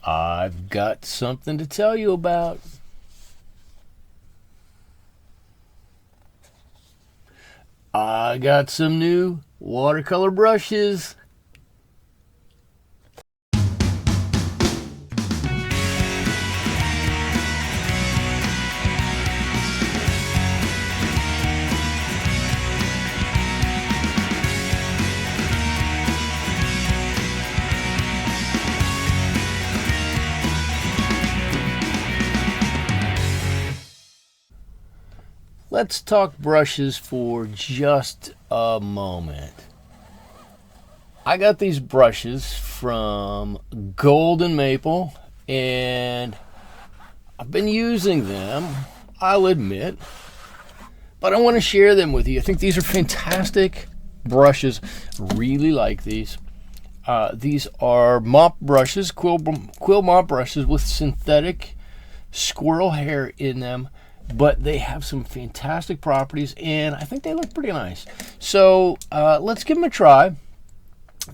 I've got something to tell you about. I got some new watercolor brushes. Let's talk brushes for just a moment. I got these brushes from Golden Maple and I've been using them, I'll admit, but I want to share them with you. I think these are fantastic brushes. Really like these. These are mop brushes, quill mop brushes with synthetic squirrel hair in them, but they have some fantastic properties and I think they look pretty nice. So let's give them a try,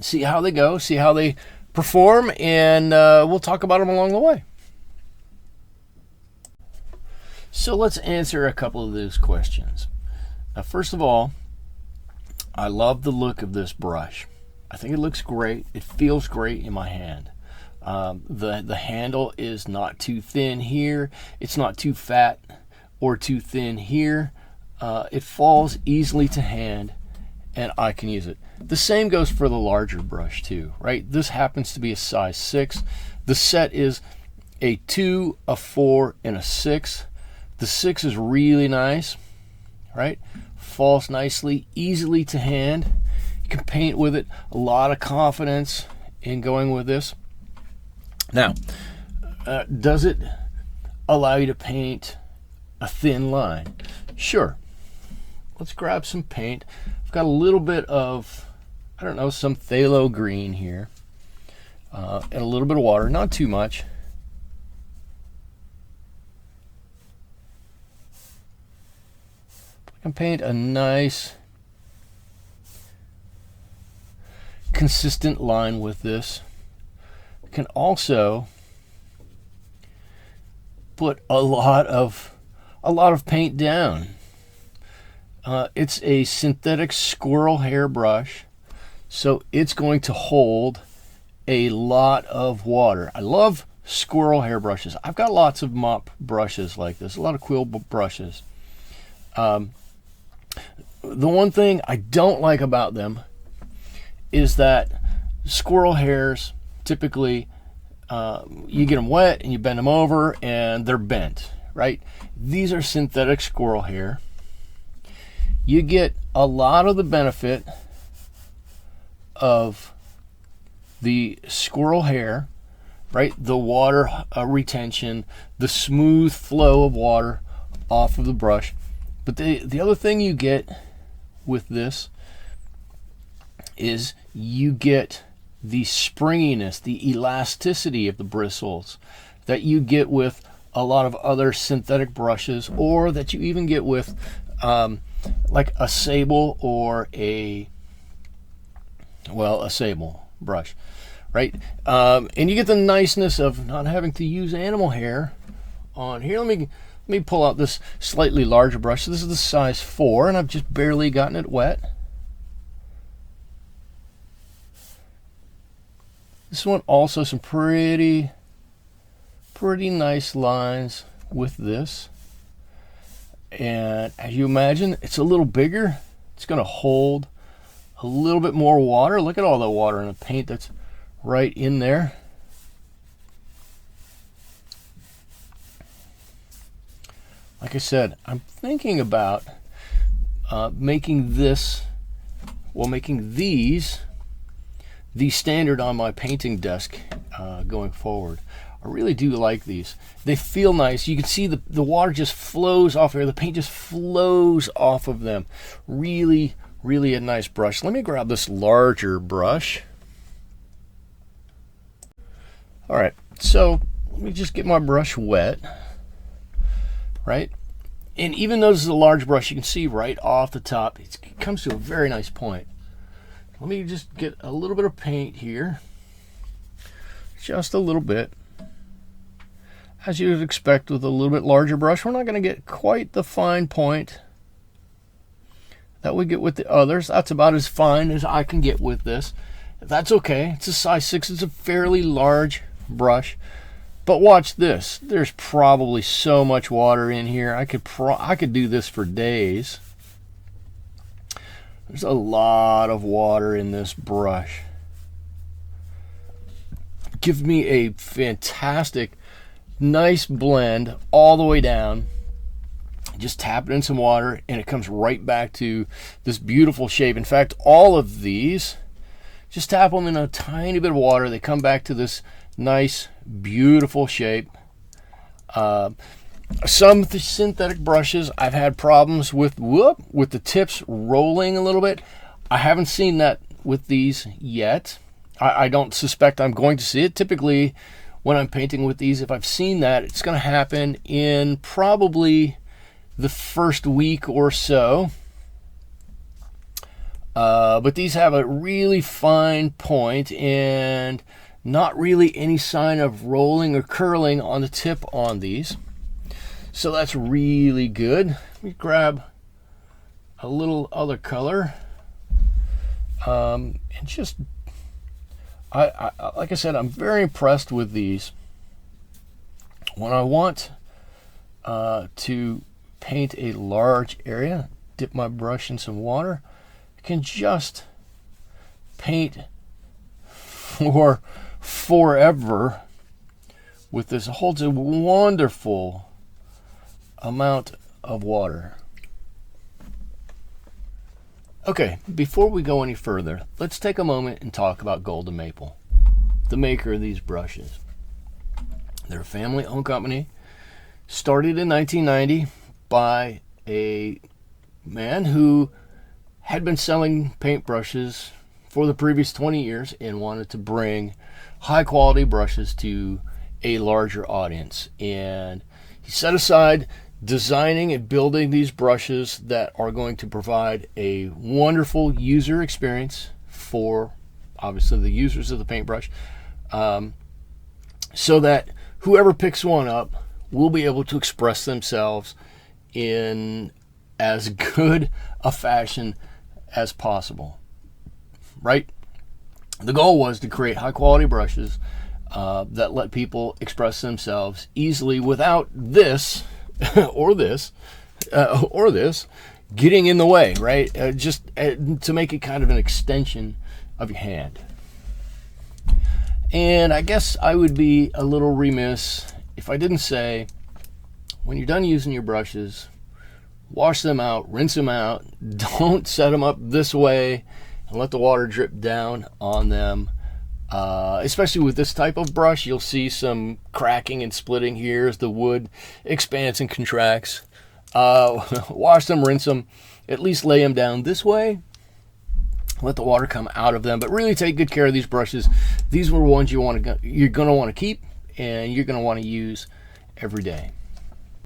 see how they go, see how they perform, and we'll talk about them along the way. So let's answer a couple of those questions. First of all, I love the look of this brush. I think it looks great. It feels great in my hand. The handle is not too thin here. It's not too fat or too thin here. It falls easily to hand and I can use it. The same goes for the larger brush too, right? This happens to be a size 6. The set is a 2, a 4, and a 6. The 6 is really nice, right? Falls nicely, easily to hand. You can paint with it. A lot of confidence in going with this. Now, does it allow you to paint a thin line? Sure. Let's grab some paint. I've got a little bit of, I don't know, some phthalo green here, and a little bit of water, not too much. I can paint a nice consistent line with this. I can also put a lot of paint down. It's a synthetic squirrel hair brush, so it's going to hold a lot of water. I love squirrel hair brushes. I've got lots of mop brushes like this, a lot of quill brushes. The one thing I don't like about them is that squirrel hairs typically, you get them wet and you bend them over and they're bent, right? These are synthetic squirrel hair. You get a lot of the benefit of the squirrel hair, right? The water retention, the smooth flow of water off of the brush. But the other thing you get with this is you get the springiness, the elasticity of the bristles that you get with a lot of other synthetic brushes, or that you even get with like a Sable or a Sable brush, right? And you get the niceness of not having to use animal hair on here. Let me pull out this slightly larger brush. So this is the size 4 and I've just barely gotten it wet. This one also some pretty nice lines with this. And as you imagine, it's a little bigger. It's going to hold a little bit more water. Look at all the water in the paint that's right in there. Like I said, I'm thinking about making these the standard on my painting desk going forward. I really do like these. They feel nice. You can see the water just flows off here. The paint just flows off of them. Really a nice brush. Let me grab this larger brush. All right, so let me just get my brush wet, right? And even though this is a large brush, you can see right off the top, it comes to a very nice point. Let me just get a little bit of paint here. Just a little bit. as you would expect with a little bit larger brush, we're not going to get quite the fine point that we get with the others. That's about as fine as I can get with this. That's okay. It's a size 6. It's a fairly large brush. But watch this. There's probably so much water in here. I could do this for days. There's a lot of water in this brush. Give me a fantastic, nice blend all the way down. Just tap it in some water and it comes right back to this beautiful shape. In fact, all of these, just tap them in a tiny bit of water. They come back to this nice, beautiful shape. Some synthetic brushes I've had problems with the tips rolling a little bit. I haven't seen that with these yet. I don't suspect I'm going to see it. Typically, when I'm painting with these, if I've seen that, it's going to happen in probably the first week or so. But these have a really fine point and not really any sign of rolling or curling on the tip on these. So that's really good. Let me grab a little other color. And just, I like I said, I'm very impressed with these. When I want to paint a large area, dip my brush in some water, I can just paint for forever with this. It holds a wonderful amount of water. Okay, before we go any further, let's take a moment and talk about Golden Maple, the maker of these brushes. They're a family-owned company, started in 1990 by a man who had been selling paintbrushes for the previous 20 years and wanted to bring high-quality brushes to a larger audience. And he set aside designing and building these brushes that are going to provide a wonderful user experience for, obviously, the users of the paintbrush, so that whoever picks one up will be able to express themselves in as good a fashion as possible, right? The goal was to create high-quality brushes that let people express themselves easily without this or this getting in the way, right? Just to make it kind of an extension of your hand. And I guess I would be a little remiss if I didn't say, when you're done using your brushes, wash them out, rinse them out. Don't set them up this way and let the water drip down on them. Especially with this type of brush, you'll see some cracking and splitting here as the wood expands and contracts. Wash them, rinse them, at least lay them down this way. Let the water come out of them, but really take good care of these brushes. These were ones you're going to want to keep and you're going to want to use every day.